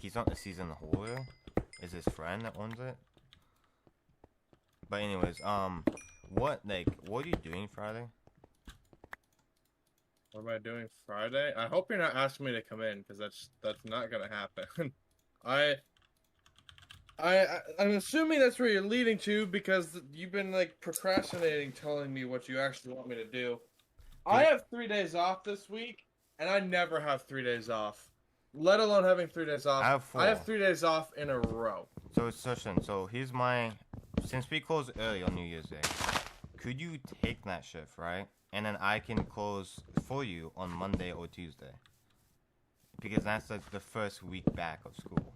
he's not the season holder. It's his friend that owns it. But anyways, what are you doing Friday? What am I doing Friday? I hope you're not asking me to come in because that's not gonna happen. I I'm assuming that's where you're leading to because you've been like procrastinating telling me what you actually want me to do. I Be- have 3 days off this week, and I never have 3 days off, let alone having 3 days I off. have I have 4. 3 days off in a row. So so here's my, since we close early on New Year's Day, could you take that shift, right? And then I can close for you on Monday or Tuesday. Because that's like the first week back of school.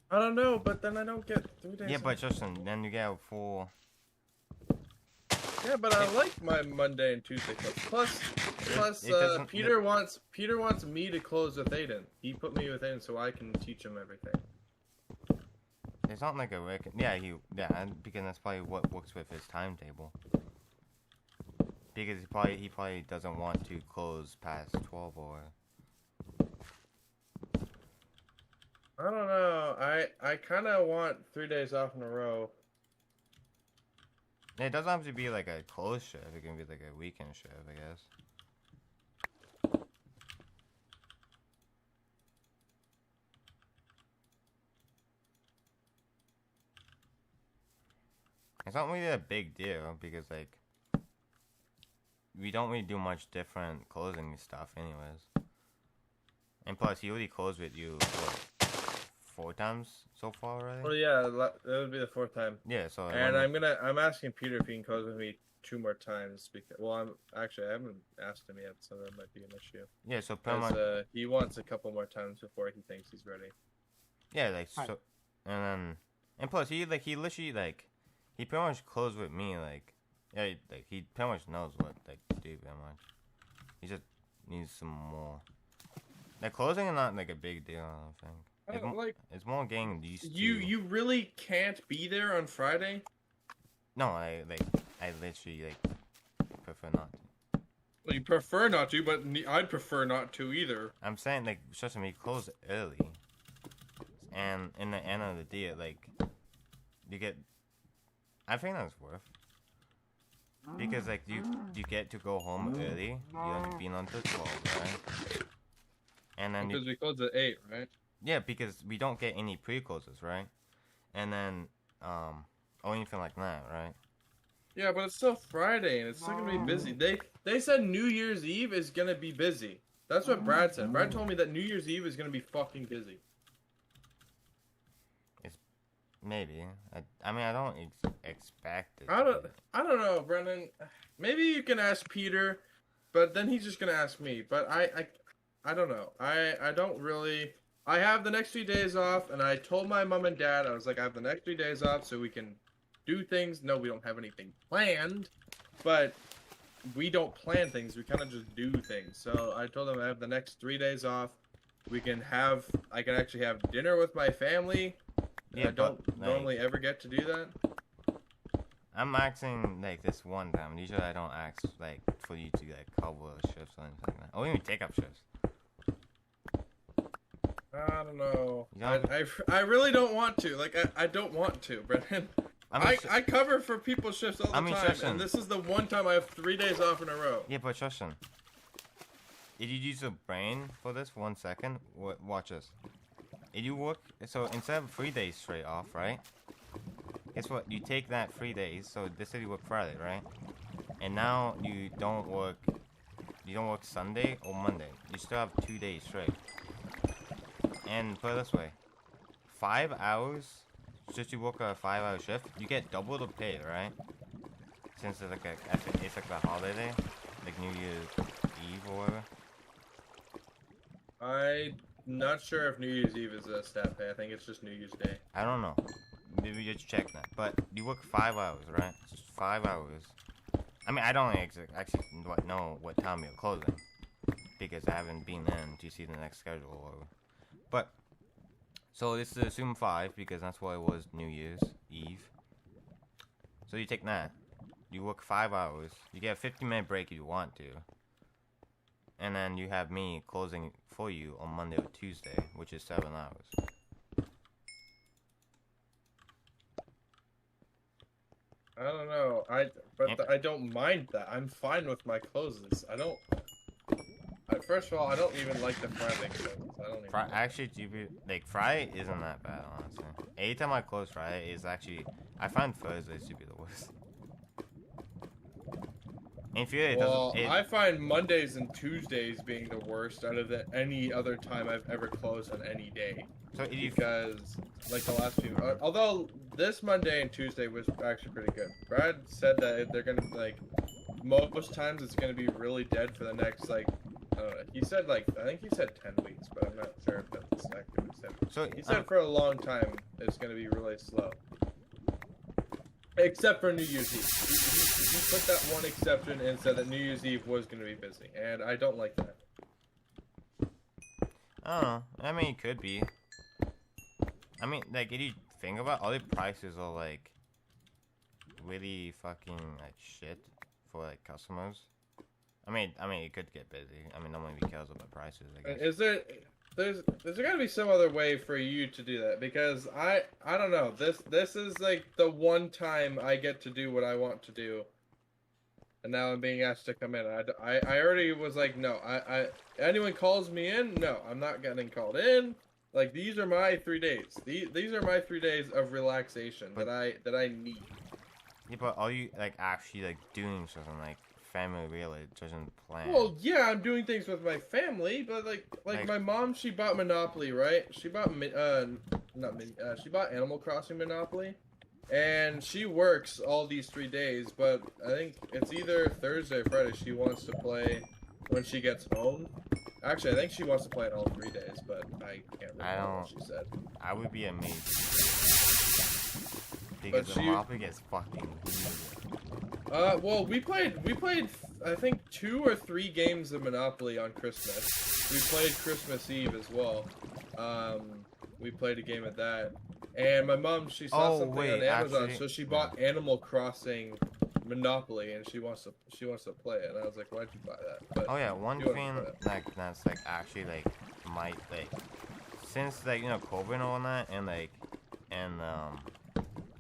I don't know, but then I don't get 3 days Yeah, but off. Justin, then you get 4. Yeah, but I like my Monday and Tuesday club. Plus, It doesn't. Peter wants me to close with Aiden. He put me with Aiden so I can teach him everything. It's not like a record. Yeah, because that's probably what works with his timetable. Because he probably doesn't want to close past 12 or. I don't know. I kind of want 3 days off in a row. It doesn't have to be like a close shift. It can be like a weekend shift, I guess. It's not really a big deal because like we don't really do much different closing stuff, anyways. And plus, he already closed with you what, 4 times so far already. Well, yeah, that would be the fourth time. Yeah, so And I'm asking Peter if he can close with me 2 more times because I haven't asked him yet, so that might be an issue. yeah, so pretty much He wants a couple more times before he thinks he's ready. yeah, like so, and plus he literally like he pretty much closed with me like yeah, like he pretty much knows what like to do pretty much. He just needs some more. Like closing is not like a big deal, I don't think. I don't like It's more getting used to. you really can't be there on Friday. No, I literally like prefer not to. Well, you prefer not to, but I'd prefer not to either. I'm saying like trust me, close early, and in the end of the day, like you get. I think that's worth. Because like you get to go home early. You don't have to be until 12, right? And then Because we close at 8, right? yeah, because we don't get any pre-closes, right? And then or anything like that, right? Yeah, but it's still Friday and it's still gonna be busy. They said New Year's Eve is gonna be busy. That's what Brad said. Brad told me that New Year's Eve is gonna be fucking busy. It's maybe. I mean I don't expect it. I don't know, Brendan. Maybe you can ask Peter, but then he's just gonna ask me. But I don't know. I don't really. I have the next 3 days off, and I told my mom and dad I was like, I have the next 3 days off so we can do things. No, we don't have anything planned, but we don't plan things. We kind of just do things. So I told them I have the next 3 days off. I can actually have dinner with my family. Yeah, I don't but, like, normally ever get to do that. I'm asking like this one time. Usually I don't ask like for you to like cover shifts or anything like that. Or even take up shifts. I don't know. You don't- I really don't want to. Like I don't want to, Brennan. I cover for people's shifts all the time, Tristan. and this is the one time I have 3 days off in a row. Yeah, but Tristan, if you use your brain for this for 1 second, watch this. If you work, so instead of 3 days straight off, right? Guess what? You take that 3 days. So this said you work Friday, right? And now you don't work. You don't work Sunday or Monday. You still have 2 days straight. And put it this way, 5 hours. Just you work a 5-hour shift, you get double the pay, right? Since it's like a holiday, like New Year's Eve or whatever. I'm not sure if New Year's Eve is a stat pay. I think it's just New Year's Day. I don't know. Maybe you just check that. But you work 5 hours, right? Just 5 hours. I mean, I don't actually know what time you're closing because I haven't been in to see the next schedule or whatever. But so this is assume 5 because that's what it was New Year's Eve. So you take that. You work 5 hours. You get a 15-minute break if you want to. and then you have me closing for you on Monday or Tuesday, which is 7 hours. I don't know. I don't mind that. I'm fine with my closes. I don't. First of all, I don't even like the Friday closes. I don't even. Actually, like Friday isn't that bad, honestly. Anytime I close Friday is actually, I find Thursdays to be the worst. And I find Mondays and Tuesdays being the worst out of any other time I've ever closed on any day. So because like the last few, although this Monday and Tuesday was actually pretty good. Brad said that they're gonna like most times it's gonna be really dead for the next like. He said like I think he said 10 weeks, but I'm not sure if that's accurate. So he said for a long time it's gonna be really slow, except for New Year's Eve. He put that one exception and said that New Year's Eve was gonna be busy, and I don't like that. I don't know. I mean, it could be. I mean, like, if you think about it, all the prices are like really fucking like shit for like customers. I mean, it could get busy. I mean, nobody cares about prices, I guess. There's gotta be some other way for you to do that because I don't know. This is like the one time I get to do what I want to do, and now I'm being asked to come in. I already was like, no. Anyone calls me in, no, I'm not getting called in. Like these are my 3 days. These are my 3 days of relaxation that I need. Yeah, but are you like actually like doing something like family related, doesn't plan? Well, yeah, I'm doing things with my family, but like my mom, she bought Monopoly, right? She bought she bought Animal Crossing Monopoly, and she works all these 3 days. But I think it's either Thursday or Friday she wants to play when she gets home. Actually, I think she wants to play it all 3 days, but I can't remember what she said. I would be amazed because the Monopoly gets fucking weird. Well, we played I think 2 or 3 games of Monopoly on Christmas. We played Christmas Eve as well. We played a game of that. And my mom, she saw something on Amazon, actually, so she bought Animal Crossing Monopoly, and she wants to play it. And I was like, why'd you buy that? But oh yeah, one thing that's like actually like might like since like COVID and all that, and like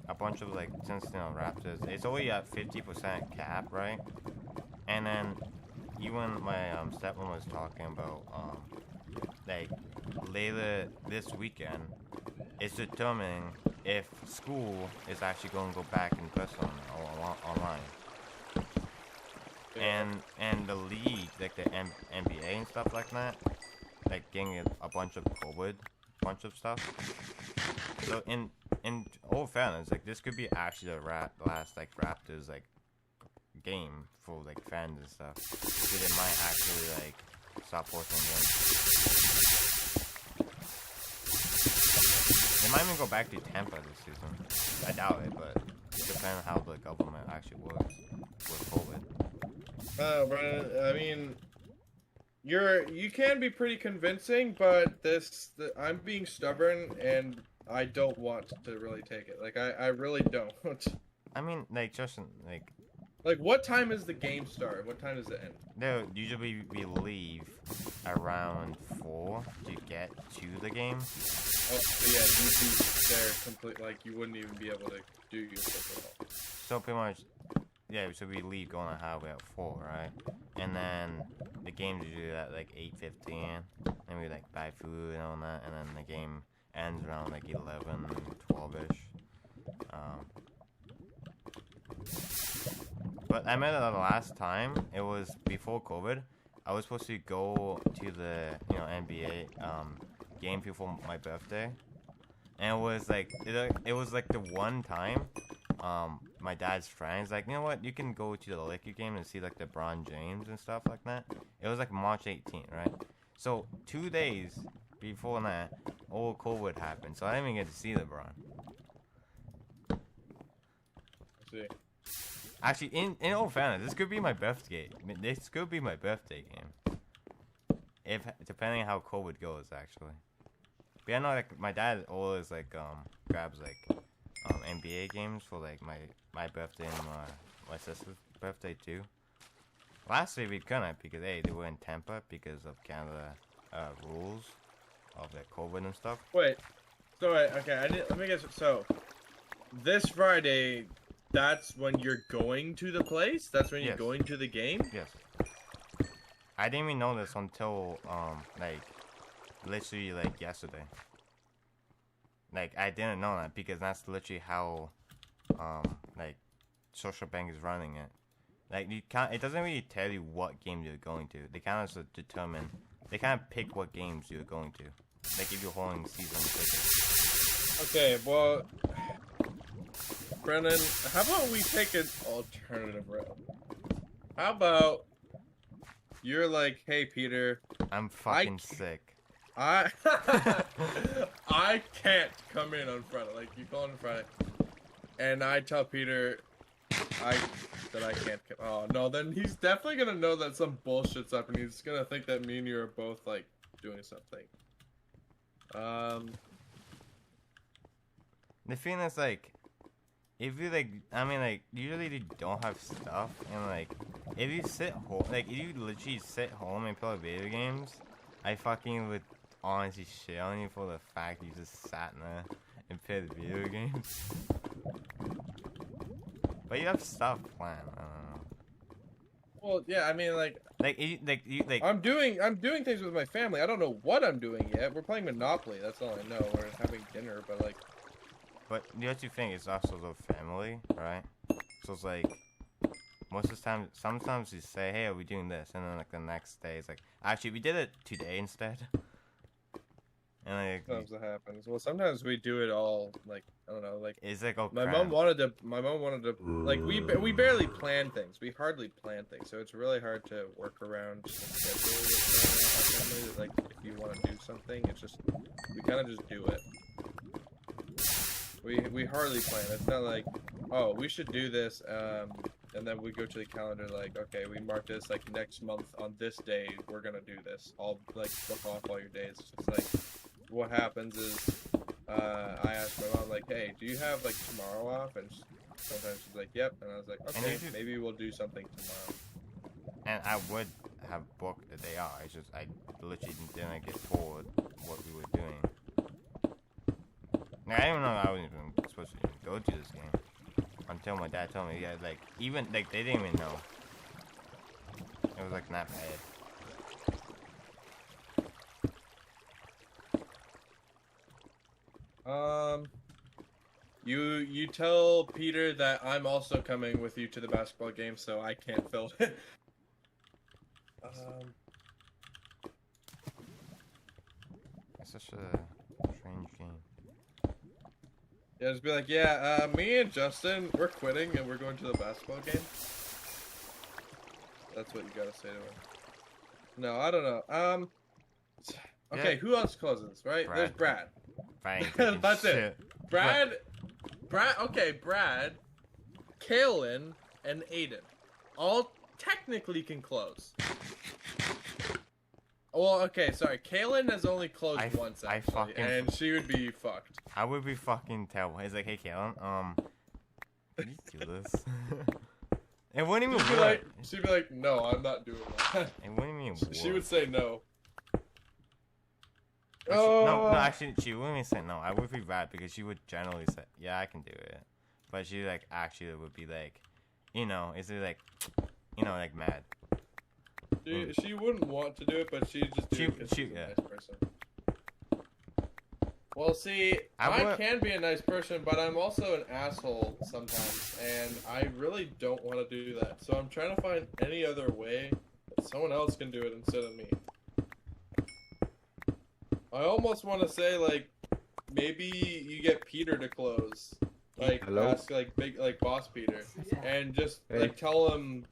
a bunch of like since Raptors, it's already at 50% cap, right? And then even my stepmom was talking about like later this weekend, it's determining if school is actually going to go back in person or online. Yeah. And the league, like the NBA and stuff like that, like getting a bunch of COVID, bunch of stuff. So in all fairness, like this could be actually the last like Raptors like game for like fans and stuff. Because it might actually like stop working again. They might even go back to Tampa this season. I doubt it, but depending on how the government actually works with COVID. Brian, I mean, you can be pretty convincing, but I'm being stubborn and I don't want to really take it. Like I really don't. I mean, like just like. Like, what time is the game start? What time does it end? No, usually we leave around 4 to get to the game. Oh, so yeah, you'd be there complete, like, you wouldn't even be able to do your stuff at all. So pretty much, yeah, so we leave going on highway at 4, right? And then the game's usually at like 8:15, and we like buy food and all that, and then the game ends around like 11, 12-ish. But I remember the last time, it was before COVID, I was supposed to go to the, NBA game before my birthday. And it was like, the one time, my dad's friends, like, you know what, you can go to the Lakers game and see, like, LeBron James and stuff like that. It was, like, March 18th, right? So, 2 days before that, all COVID happened, so I didn't even get to see LeBron. I see. Actually, in all fairness, this could be my birthday. This could be my birthday game. Depending on how COVID goes, actually. But I know, like, my dad always like grabs like NBA games for like my birthday and my sister's birthday too. Last week we couldn't because hey, they were in Tampa because of Canada rules of the COVID and stuff. Wait. So wait, okay, let me guess. So, this Friday, that's when you're going to the place? That's when you're Yes. going to the game? Yes. I didn't even know this until like literally like yesterday. Like I didn't know that because that's literally how like Social Bank is running it. Like you can't. It doesn't really tell you what game you're going to. They kind of just determine. They kind of pick what games you're going to. Like if you're holding season tickets. Okay, well, Brennan, how about we take an alternative route? How about you're like, hey Peter, I'm fucking sick. I can't come in on Friday. Like you call on Friday, and I tell Peter that I can't come. Oh no, then he's definitely gonna know that some bullshit's up, and he's gonna think that me and you are both like doing something. The thing is like, if you like, I mean like, usually they don't have stuff, and like, if you sit home, like if you literally sit home and play video games, I fucking would honestly shit on you for the fact you just sat in there and played video games. But you have stuff planned. I don't know. Well, yeah, I mean like I'm doing things with my family. I don't know what I'm doing yet. We're playing Monopoly. That's all I know. We're having dinner, but like. But the other thing is also the family, right? So it's like most of the time, sometimes you say, "Hey, are we doing this?" And then like the next day, it's like, "Actually, we did it today instead." And like Sometimes that happens. Well, sometimes we do it all like I don't know, like it's like oh my crap. mom wanted to like we barely plan things. We hardly plan things, so it's really hard to work around the schedule with our family. Like if you want to do something, it's just we kind of just do it. We hardly plan. It's not like, oh, we should do this, and then we go to the calendar like, okay, we mark this like next month on this day we're gonna do this. I'll like book off all your days. It's just like what happens is I ask my mom like, hey, do you have like tomorrow off? And sometimes she's like, yep. And I was like, okay, maybe we'll do something tomorrow. And I would have booked a day off. It's just I literally didn't get told what we were doing. Now, I didn't know I was even supposed to even go to this game until my dad told me. Yeah, like even like they didn't even know. It was like not bad. You tell Peter that I'm also coming with you to the basketball game, so I can't film it. It's such a strange game. Yeah, just be like, yeah, me and Justin, we're quitting and we're going to the basketball game. That's what you gotta say to him. No, I don't know. Okay, Yeah. who else closes, right? Brad. There's Brad. Fine. That's it. Brad, okay, Brad, Kalen, and Aiden. All technically can close. Well, okay, sorry. Kaylin has only closed once, actually, and she would be fucked. I would be fucking terrible. He's like, hey, Kaylin, can you do this? It wouldn't even work. She'd be like, no, I'm not doing that. It wouldn't even work. She would say no. No, actually, she wouldn't even say no. I would be bad because she would generally say, yeah, I can do it. But she, like, actually would be like, is it like, like mad. She wouldn't want to do it, but she'd just do it because she's a nice person. Well, see, I can be a nice person, but I'm also an asshole sometimes, and I really don't want to do that. So I'm trying to find any other way that someone else can do it instead of me. I almost want to say, like, maybe you get Peter to close. Like, ask, like, Boss Peter. And just, like, tell him,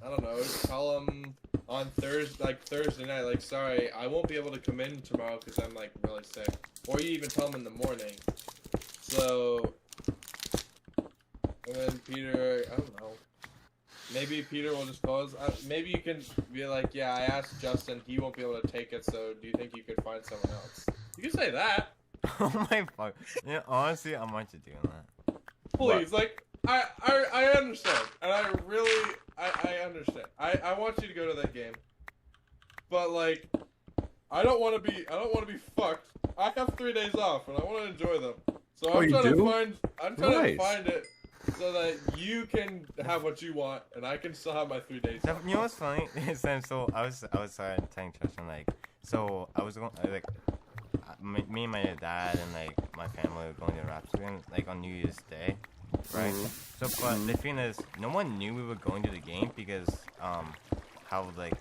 I don't know, tell him on Thursday night, like, sorry, I won't be able to come in tomorrow because I'm, like, really sick. Or you even tell him in the morning. So, and then Peter, I don't know. Maybe Peter will just close. Maybe you can be like, yeah, I asked Justin, he won't be able to take it, so do you think you could find someone else? You can say that. Oh my fuck. Yeah, honestly, I'm into doing that. Please, like, I understand. And I understand. I want you to go to that game, but like, I don't want to be fucked. I have 3 days off and I want to enjoy them. So Oh, I'm you trying do? to find it so that you can have what you want and I can still have my 3 days So, off. you know what's funny? So I was telling Tristan like, so I was going like, me and my dad and like my family were going to Raps again like on New Year's Day, right? So but the thing is, no one knew we were going to the game because how like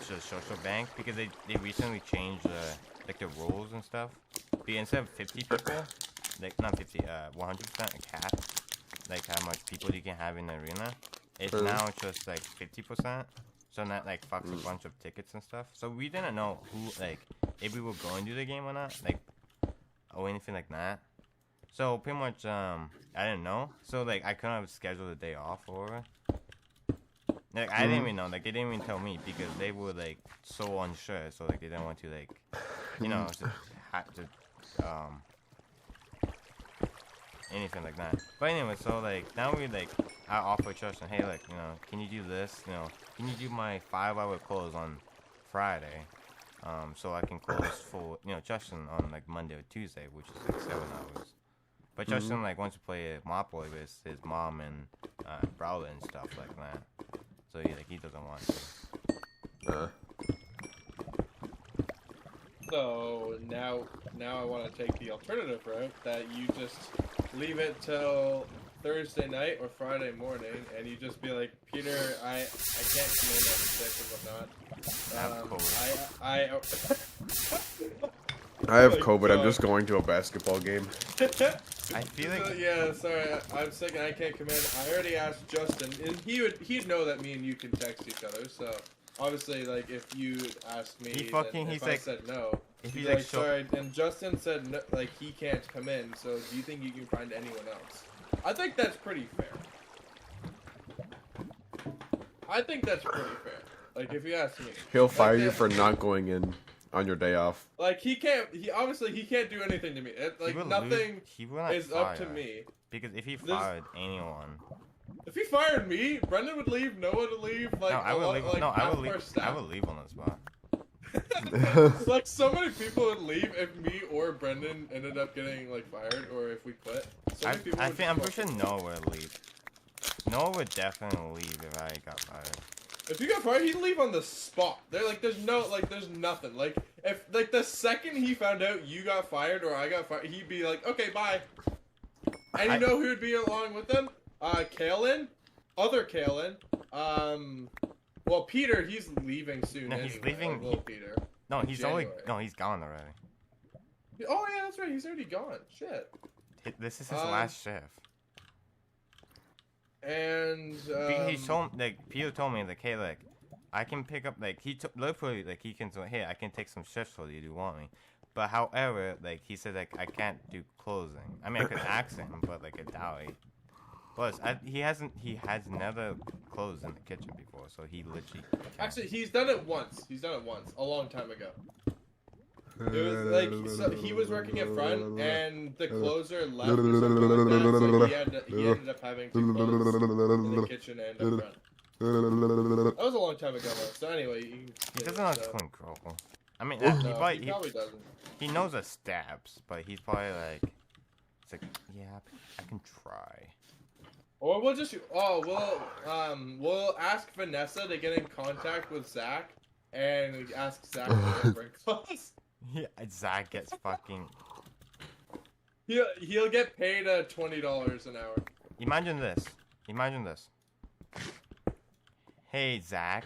the social bank because they recently changed like the rules and stuff. But instead of 50 people, like not 50, 100% a cap, like how much people you can have in the arena. It's now just like 50%. So that like fucks a bunch of tickets and stuff. So we didn't know who like if we were going to the game or not, like or anything like that. So pretty much I didn't know. So like I couldn't have scheduled a day off or whatever. Like I didn't even know. Like they didn't even tell me because they were like so unsure. So like they didn't want to like you know anything like that. But anyway, so like now we like I offer Justin, hey, like you know, can you do this? You know, can you do my 5-hour close on Friday? So I can close for you know Justin on like Monday or Tuesday, which is like 7 hours. But Justin like wants to play Monopoly with his mom and brother and stuff like that. So he doesn't want to. So now I want to take the alternative route that you just leave it till Thursday night or Friday morning, and you just be like, Peter, I can't come in, I'm sick and whatnot. I have like, COVID. I'm just going to a basketball game. I feel like yeah, sorry, I'm sick and I can't come in. I already asked Justin, and he'd know that me and you can text each other. So obviously, like if you asked me, I said no. He's like sorry, and Justin said no, like he can't come in. So do you think you can find anyone else? I think that's pretty fair. Like if you ask me, He'll fire you for not going in on your day off. Like he can't do anything to me. Nothing is up to me. Because if he fired anyone, if he fired me, Brendan would leave. Noah would leave. Like no, I would leave. Like, no, I would leave. I would leave on the spot. Like so many people would leave if me or Brendan ended up getting like fired, or if we quit. So many people I'm pretty sure Noah would leave. Noah would definitely leave if I got fired. If you got fired, he'd leave on the spot. There's nothing. Like if like the second he found out you got fired or I got fired, he'd be like, okay, bye. And you know who would be along with them? Kalen, other Kalen. Well, Peter, he's leaving soon. No, he's leaving. Peter. No, he's he's gone already. Oh yeah, that's right. He's already gone. Shit. This is his last shift. And he told like Peter told me like, hey, like I can pick up like literally like he can say, hey, I can take some shifts for you. Do you want me? But however, like he said like I can't do closing. I mean I could ask him, but like I doubt it. Plus, he has never closed in the kitchen before, so he literally can't. Actually, he's done it once. A long time ago. It was like he was working at front, and the closer left or something like that, so he ended up having to close in the kitchen and up front. That was a long time ago, though. So anyway, he doesn't know how to clean Croco. I mean, he probably doesn't. He knows the stabs, but he's probably like, it's like, yeah, I can try. Or we'll ask Vanessa to get in contact with Zach and ask Zach to bring clothes. Yeah, Zach gets fucking. He'll get paid $20 an hour. Imagine this. Hey Zach.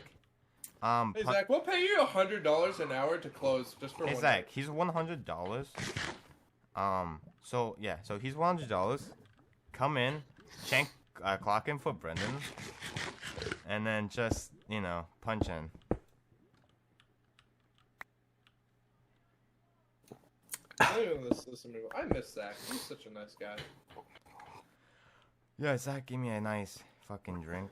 Hey Zach, we'll pay you $100 an hour to close just for. Hey Zach, night. He's $100. So yeah, so he's $100. Come in, clock in for Brendan, and then just punch in. I miss Zach. He's such a nice guy. Yeah, Zach gave me a nice fucking drink.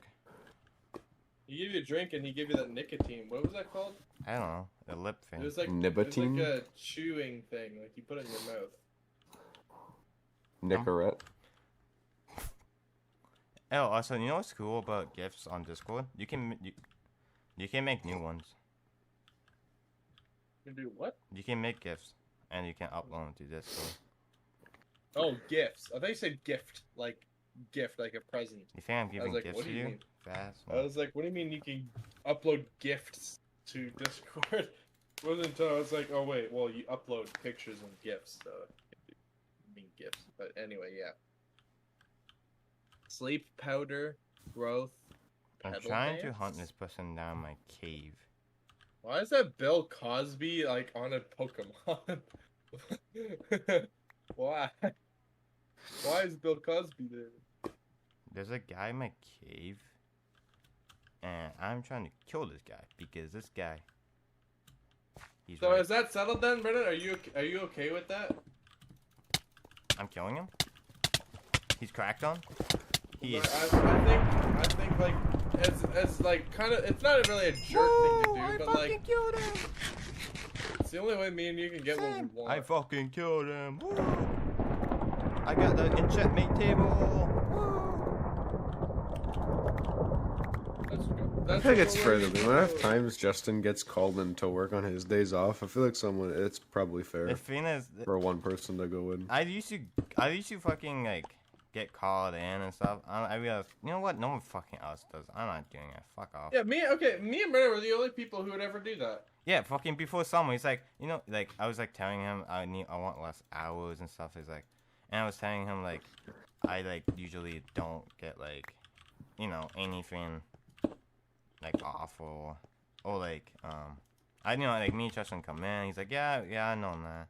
He gave you a drink and he gave you that nicotine. What was that called? I don't know. The lip thing. It was like nicotine. It was like a chewing thing. Like you put it in your mouth. Nicorette. Oh, also, you know what's cool about gifts on Discord? You can make new ones. You do what? You can make gifts, and you can upload them to Discord. Oh, gifts. I thought you said gift, like a present. You think I'm giving like, gifts what to do you you? mean? Fast. I was like, what do you mean you can upload gifts to Discord? Wasn't until I was like, oh wait, well you upload pictures and gifs, so you mean gifts. But anyway, yeah. Sleep powder, growth. I'm pedal trying to dance? hunt this person down my cave. Why is that Bill Cosby like on a Pokemon? Why? Why is Bill Cosby there? There's a guy in my cave, and I'm trying to kill this guy because this guy. He's So right. is that settled then, Brennan? Are you okay with that? I'm killing him. He's cracked on. He is. I think like as like kind of it's not really a jerk thing to do, but like killed him. it's the only way me and you can get what we want. I fucking killed him. Woo. I got the enchantment table. I feel like it's fair to me. When enough times Justin gets called in to work on his days off, I feel like it's probably fair The thing is, for one person to go in. I used to fucking like get called in and stuff. I realized, you know what? No one fucking else does. I'm not doing it. Fuck off. Yeah, me and Brennan were the only people who would ever do that. Yeah, fucking before summer, he's like, you know, like I was like telling him I want less hours and stuff. He's like, and I was telling him like, I like usually don't get like, you know, anything like off or like I you know like me and Justin come in. He's like, yeah, I know that.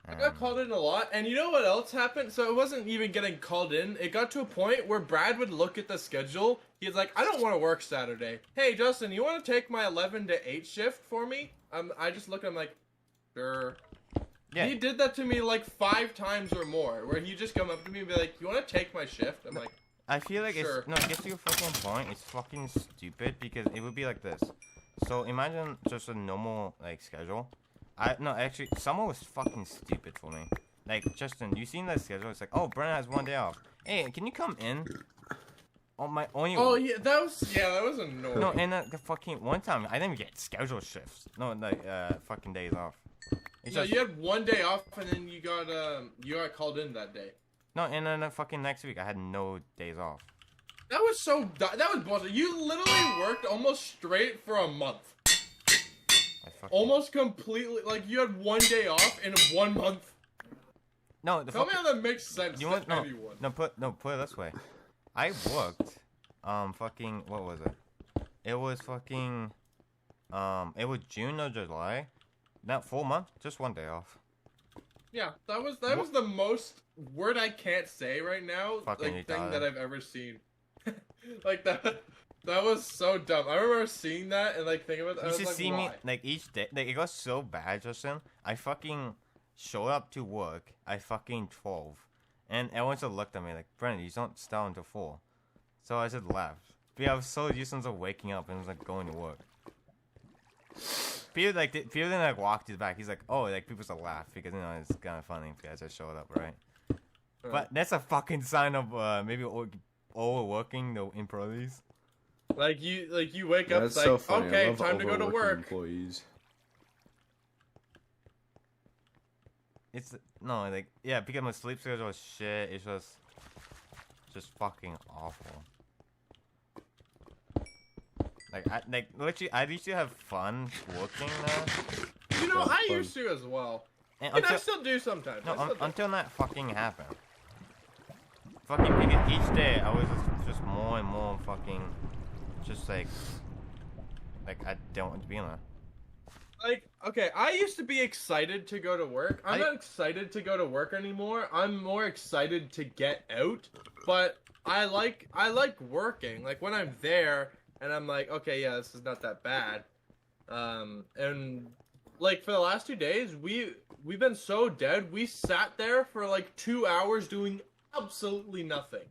I got called in a lot, and you know what else happened? So it wasn't even getting called in. It got to a point where Brad would look at the schedule. He's like, I don't want to work Saturday. Hey, Justin, you want to take my 11 to 8 shift for me? I just look at him like, sure. Yeah. He did that to me like 5 times or more, where he'd just come up to me and be like, you want to take my shift? I'm like, I feel like sure. it's no. It gets to a fucking point. It's fucking stupid because it would be like this. So imagine just a normal like schedule. Actually, summer was fucking stupid for me. Like Justin, you seen that schedule? It's like, oh, Brennan has one day off. Hey, can you come in? Oh my only. Oh yeah, that was annoying. No, and the fucking one time I didn't even get schedule shifts. No, like fucking days off. It's No, just, you had one day off, and then you got called in that day. no, and then the fucking next week I had no days off. That was that was bullshit. You literally worked almost straight for a month. Almost completely, like you had one day off in 1 month. No, Tell me how that makes sense. You want to anyone. put it this way. I worked fucking what was it? It was fucking it was June or July. Not full month, just one day off. Yeah, that was the most word I can't say right now Fucking like thing retarded. that I've ever seen. Like that was so dumb. I remember seeing that and like thinking about that. You I was should like, see why? me like each day. Like it got so bad, Justin. I fucking showed up to work. I fucking 12, and everyone just looked at me like, Brennan, you don't start until 4. So I just left. But I was so used to waking up and like going to work. Peter didn't like walk to the back. He's like, oh, like people just laugh because you know it's kind of funny if you guys just showed up, right? But that's a fucking sign of maybe overworking the employees. Like you wake up That's like, so funny. I okay, love time to go to overworking work. Employees. It's no like yeah because my sleep schedule is shit. It's just fucking awful. Like literally I used to have fun working there. You know, That's I fun. used to as well. And And I still do sometimes. no, I still do. until that fucking happened. Fucking because each day I was just more and more fucking just like I don't want to be in there. Like, okay, I used to be excited to go to work. I'm I- not excited to go to work anymore. I'm more excited to get out. But I like working. Like when I'm there and I'm like, okay, yeah, this is not that bad. And like for the last 2 days, we've been so dead. We sat there for like 2 hours doing absolutely nothing.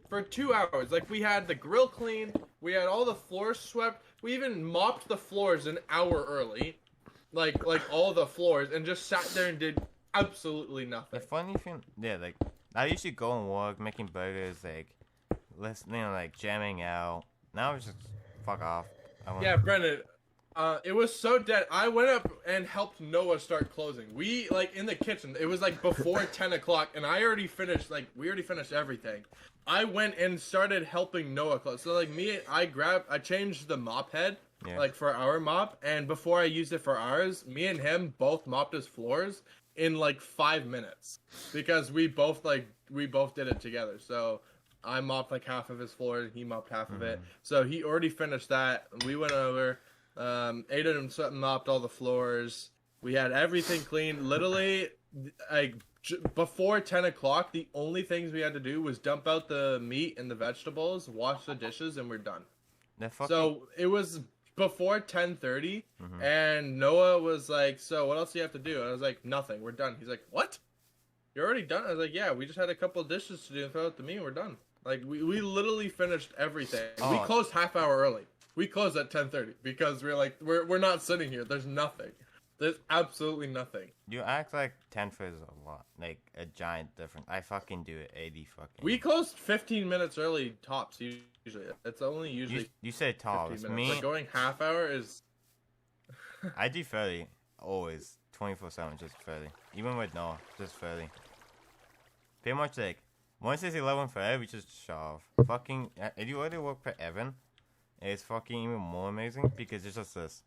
For 2 hours. Like we had the grill clean, we had all the floors swept, we even mopped the floors an hour early. Like all the floors, and just sat there and did absolutely The nothing. funny thing, yeah, like I used to go and work making burgers, like listening, like jamming out. Now it's just fuck off. Yeah, Brennan. It was so dead. I went up and helped Noah start closing. We like in the kitchen. It was like before 10 o'clock, and I already finished. Like we already finished everything. I went and started helping Noah close. So like I changed the mop head like for our mop, and before I used it for ours, me and him both mopped his floors in like 5 minutes because we both did it together. So I mopped like half of his floor, and he mopped half of it. So he already finished that. We went over. Aiden and mopped all the floors. We had everything clean. Literally, like before 10 o'clock, the only things we had to do was dump out the meat and the vegetables, wash the dishes, and we're done. So it was before 10:30, and Noah was like, "So what else do you have to do?" And I was like, "Nothing. We're done." He's like, "What? You're already done?" I was like, "Yeah, we just had a couple of dishes to do and throw out the meat. And we're done." Like we literally finished everything. We closed half hour early. We closed at 10:30 because we're like we're not sitting here. There's nothing. There's absolutely nothing. You act like 10 is a lot, like a giant difference. I fucking do it 80 fucking. We closed 15 minutes early tops usually. It's only usually. You said tops. Me like going half hour is. I do 30 always 24/7 just 30. Even with Noah, just 30. Pretty much like once it's 11:30, we just shut off. Fucking if you already work for Evan. It's fucking even more amazing because it's just this.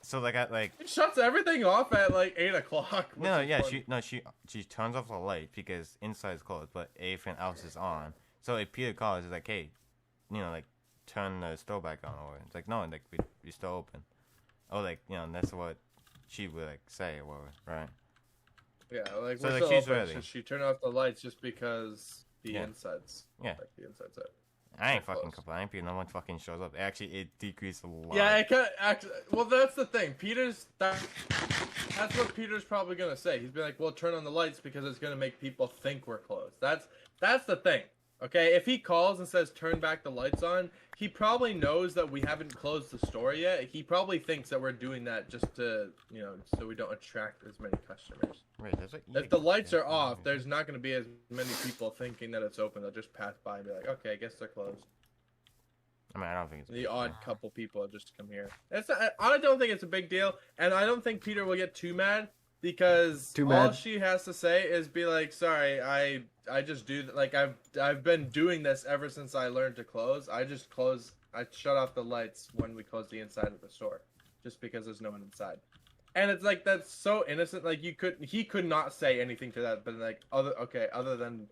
So like it shuts everything off at like 8 o'clock. No, yeah, she turns off the light because inside is closed, but everything else is on. So if Peter calls, it's like, hey, like turn the stove back on, or it's like no, like we still open. Oh, like that's what she would like say or whatever, right? Yeah, like so we're like still she's open. ready. She turned off the lights just because the inside's like the inside's out. I ain't fucking complaining because no one fucking shows up. Actually, it decreased a lot. Yeah, it could actually. Well, that's the thing. That's what Peter's probably gonna say. He's been like, "Well, turn on the lights because it's gonna make people think we're closed." That's the thing. Okay, if he calls and says turn back the lights on, he probably knows that we haven't closed the store yet. He probably thinks that we're doing that just to, so we don't attract as many customers. Wait, if the lights are off, there's not going to be as many people thinking that it's open. They'll just pass by and be like, okay, I guess they're closed. I mean, I don't think it's the odd couple people just come here. I don't think it's a big deal, and I don't think Peter will get too mad because all she has to say is be like, sorry, I just do like I've been doing this ever since I learned to close. I shut off the lights when we close the inside of the store, just because there's no one inside. And it's like that's so innocent. Like he could not say anything to that, but like other than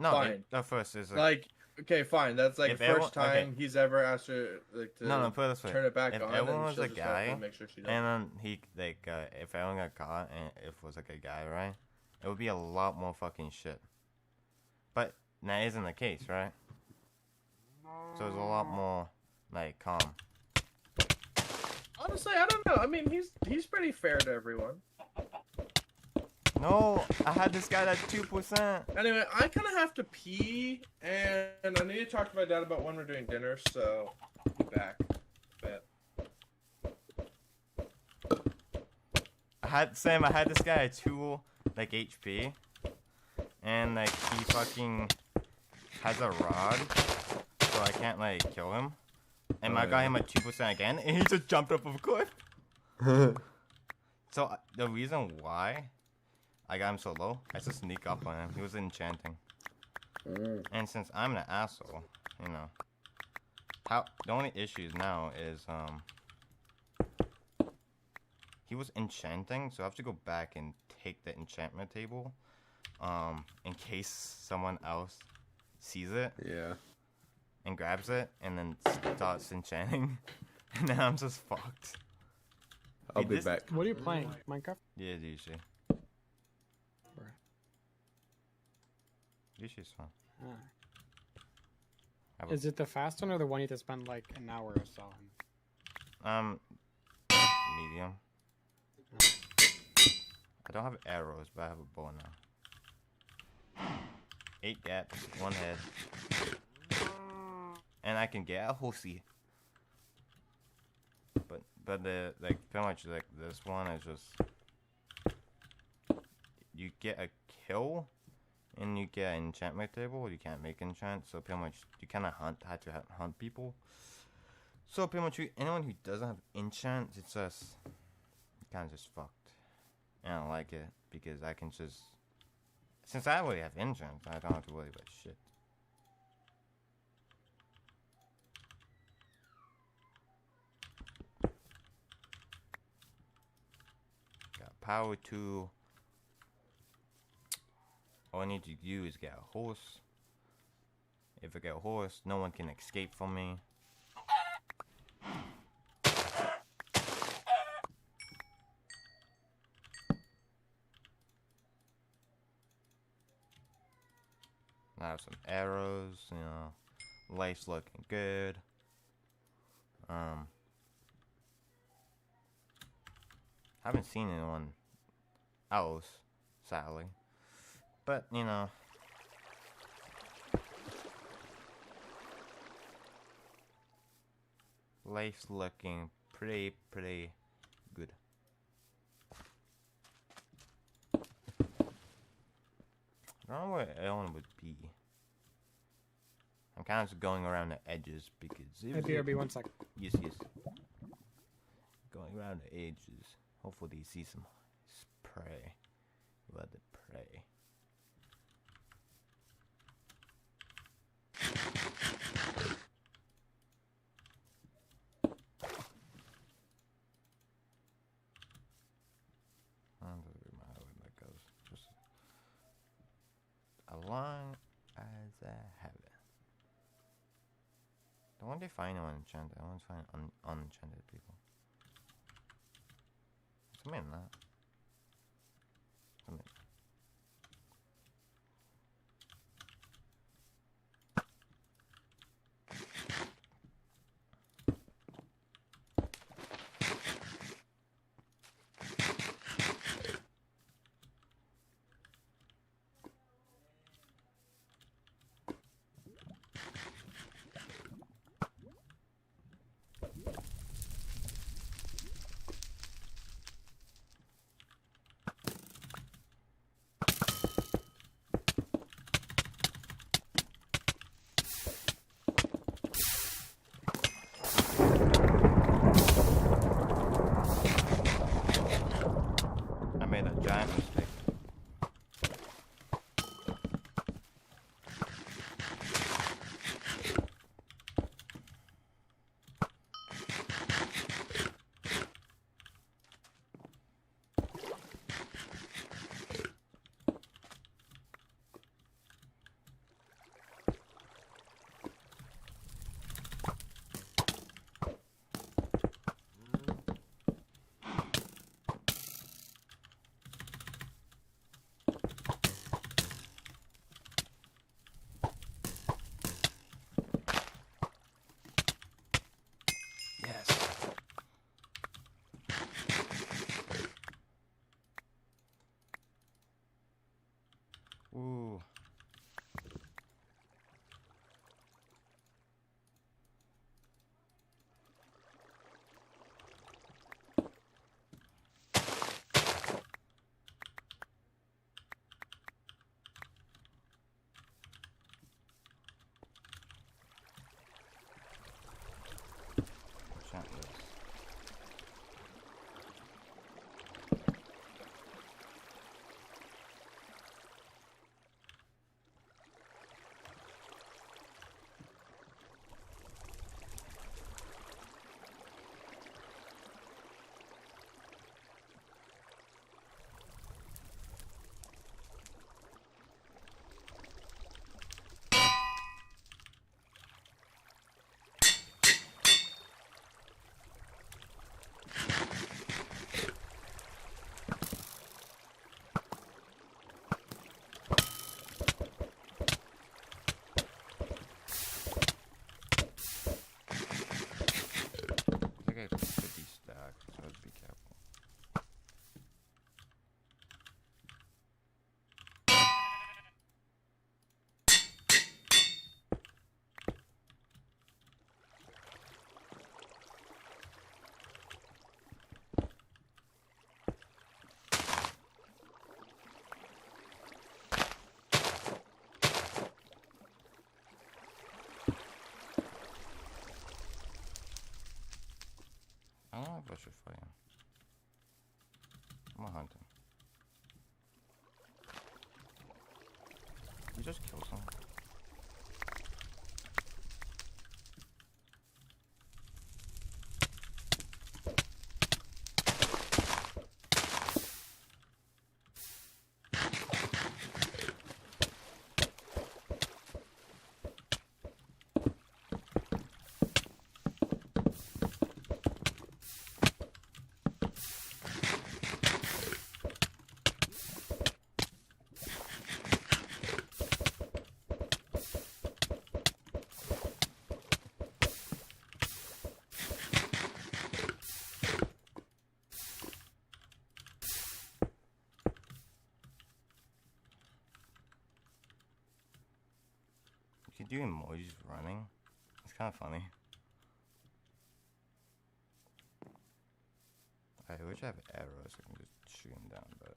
fine. No, first is like okay, fine. That's like the first time he's ever asked her like to put it this way. Turn it back if on. If everyone was a guy, make sure she and then he like if everyone got caught and if it was like a guy, right? It would be a lot more fucking shit. But that isn't the case, right? So it's a lot more like calm. Honestly, I don't know. I mean, he's pretty fair to everyone. No, I had this guy at 2%. Anyway, I kind of have to pee, and I need to talk to my dad about when we're doing dinner, so I'll be back. I had this guy at 2 like HP, and like he fucking has a rod, so I can't like kill him. And I got him at 2% again, and he just jumped off of a cliff. So the reason why I got him so low, I just sneak up on him. He was enchanting. And since I'm an asshole, the only issues now is he was enchanting, so I have to go back and take the enchantment table, in case someone else sees it. Yeah. And grabs it, and then starts enchanting. And then I'm just fucked. I'll be back. What are you playing? Minecraft? Yeah, Yushi. Yushi's fun. Is it the fast one or the one you have to spend like an hour or so on? Medium. I don't have arrows, but I have a bow now. 8 gaps, 1 head. And I can get a horsey. But the like pretty much like this one is just you get a kill and you get an enchantment table, you can't make enchant, so pretty much you kind of had to hunt people. So pretty much anyone who doesn't have enchant, it's just kind of just fucked. And I don't like it because I can just, since I already have enchant, I don't have to worry about shit. Got power 2. All I need to do is get a horse. If I get a horse, no one can escape from me. I have some arrows, you know. Life's looking good. Haven't seen anyone else, sadly. But, you know. Life's looking pretty good. I don't know where Ellen would be. I'm kind of just going around the edges because... Hey, BRB, 1 sec. Yes. Going around the edges. Hopefully you see some prey. Let the prey. Doesn't matter where that goes. Just as long as I have it. I wonder if I know enchanted. I want to find unenchanted people. Something in that. Something. I made a giant mistake. You just kill someone. You can do emojis running. It's kind of funny. I wish I have arrows. I can just shoot him down, but.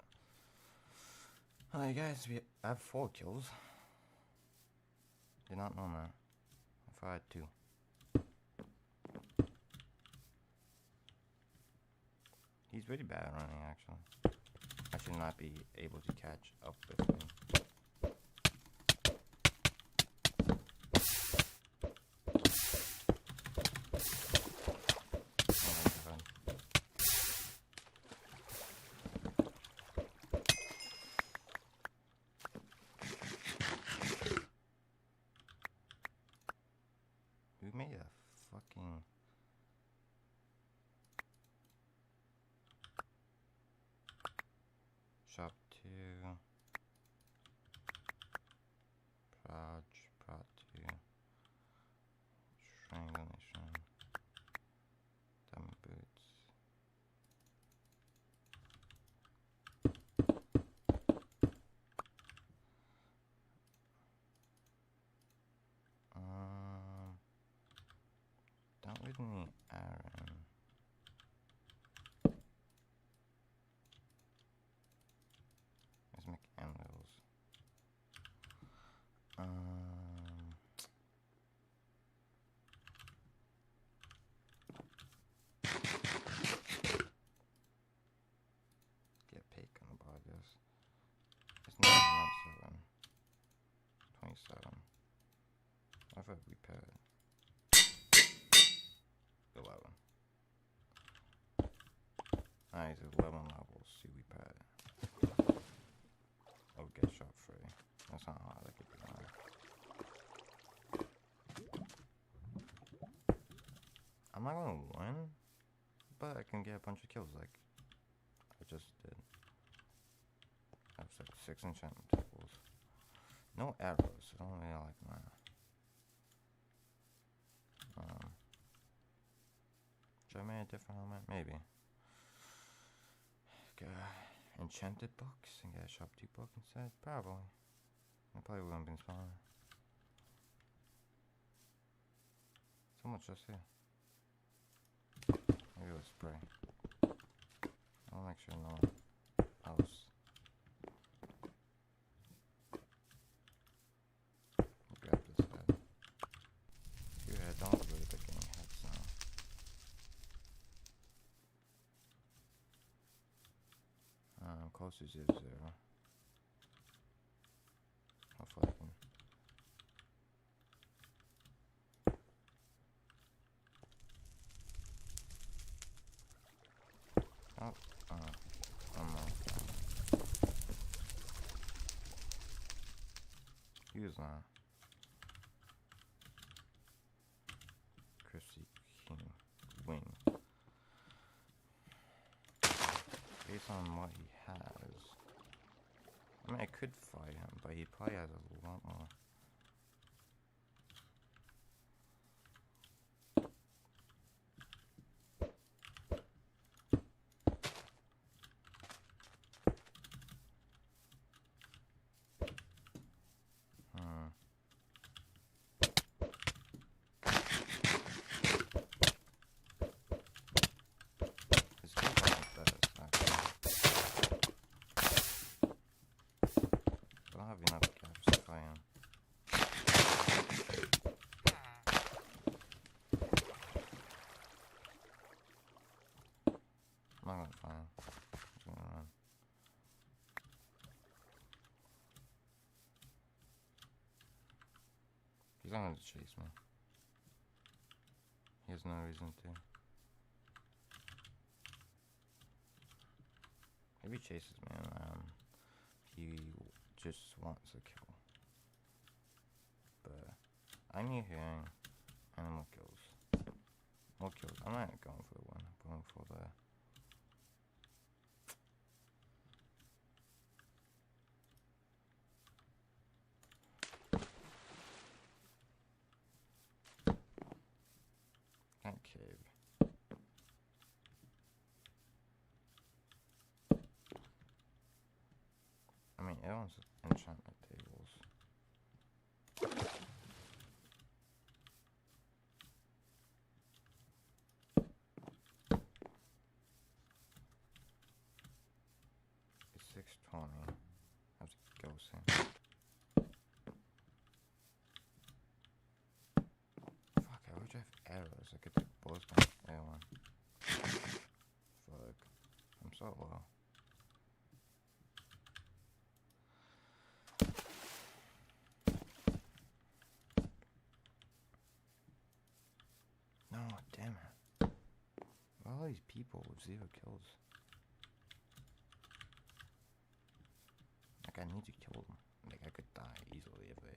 Alright, guys, I have 4 kills. Did not know that. I thought I had 2. He's pretty bad at running, actually. I should not be able to catch up with him. We made a fucking... Shop 2. Prod 2. Strangulation. Diamond boots. Don't really need iron. Let's make anvils. Get pick on the bar, I guess. It's not 7. 27. I've had repaired. 11. Nice, 11 levels. See, we pad. Oh, get shot free. That's not hard. That could be hard. I'm not gonna win, but I can get a bunch of kills like I just did. I have like 6 enchantment tables. No arrows. I don't really like that. Should I make a different helmet? Maybe. Get enchanted books and get a shop 2 book instead? Probably. I probably wouldn't be smaller. So much just here. Maybe it was spray. I'll make sure no one else. We'll grab this head. Your head, don't really be getting heads now. Close to 0, 0. Hopefully I can. Oh, I'm not. Use that. Chrissy King Wing. Based on what he has. I mean, I could fight him, but he probably has a lot more. His skills aren't best, actually. I don't have enough caps to fight him. I'm not gonna fight him. I'm just gonna run. not going to chase me. He has no reason to. Maybe he chases me and he just wants a kill. But I need hearing animal kills. More kills. I'm not going for the one. I'm going for the... Can't cave. I mean, everyone's enchantment tables. It's 6:20. I have to go soon. Fuck, I wish I have arrows. I could take both my everyone. Fuck. I'm so low. No, damn it. Where are all these people with 0 kills? Like, I need to kill them. Like, I could die easily if they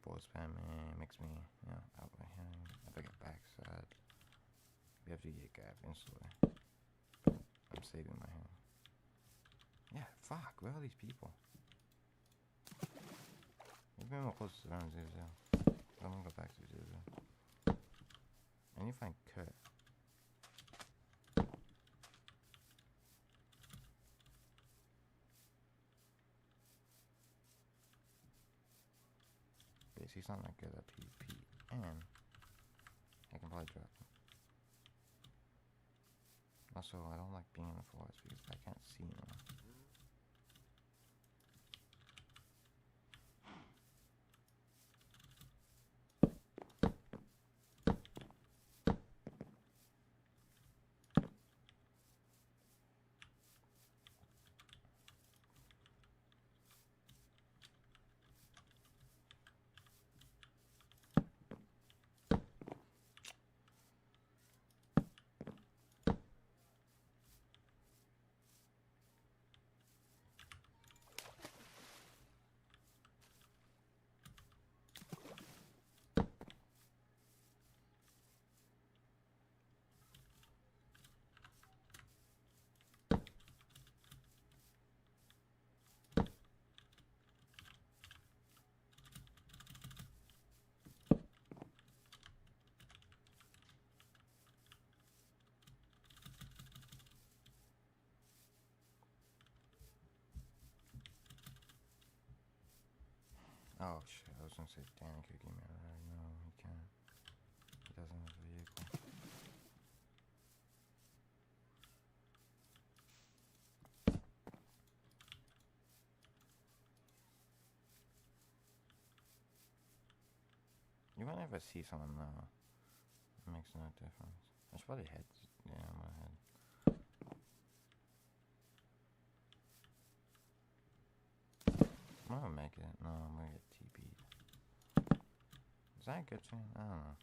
ball spam me, makes me, you know, out my hand. If I get backside, we have to get gap instantly. But I'm saving my hand. Yeah, fuck, where are these people? Maybe I'm more close to around 0. I'm gonna go back to 0. I need to find Kurt. Yes, he's not that good at PvP, and I can probably drop him. Also, I don't like being in the forest because I can't see anyone. Oh shit, I was gonna say Dan could give me a ride. No, he can't. He doesn't have a vehicle. You might never see someone now. It makes no difference. I should probably head. Yeah, I'm gonna head. I'm gonna make it. No, I'm gonna get TP'd. Is that a good thing? I don't know.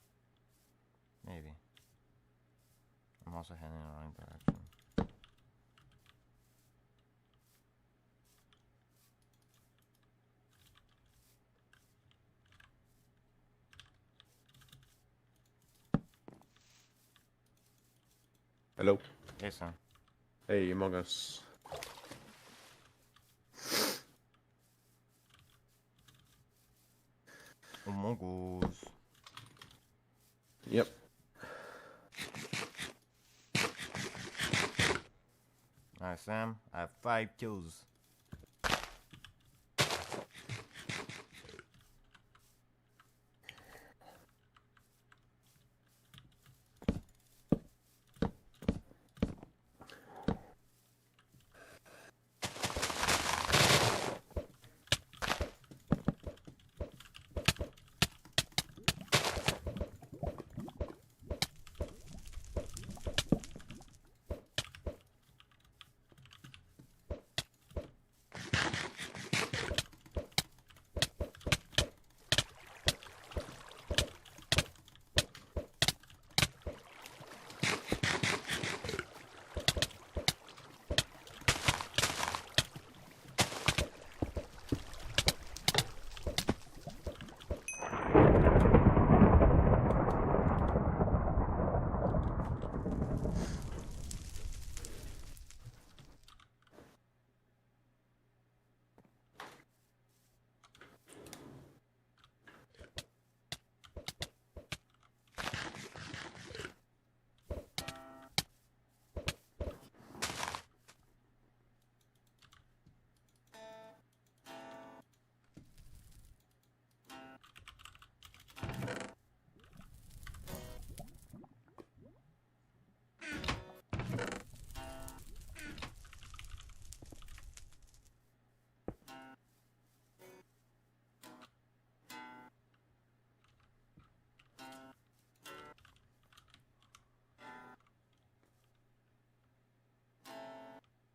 Maybe. I'm also heading in the wrong direction. Hello. Hey, son. Hey, Among Us. Among Us. Yep. Alright, Sam. I have 5 kills.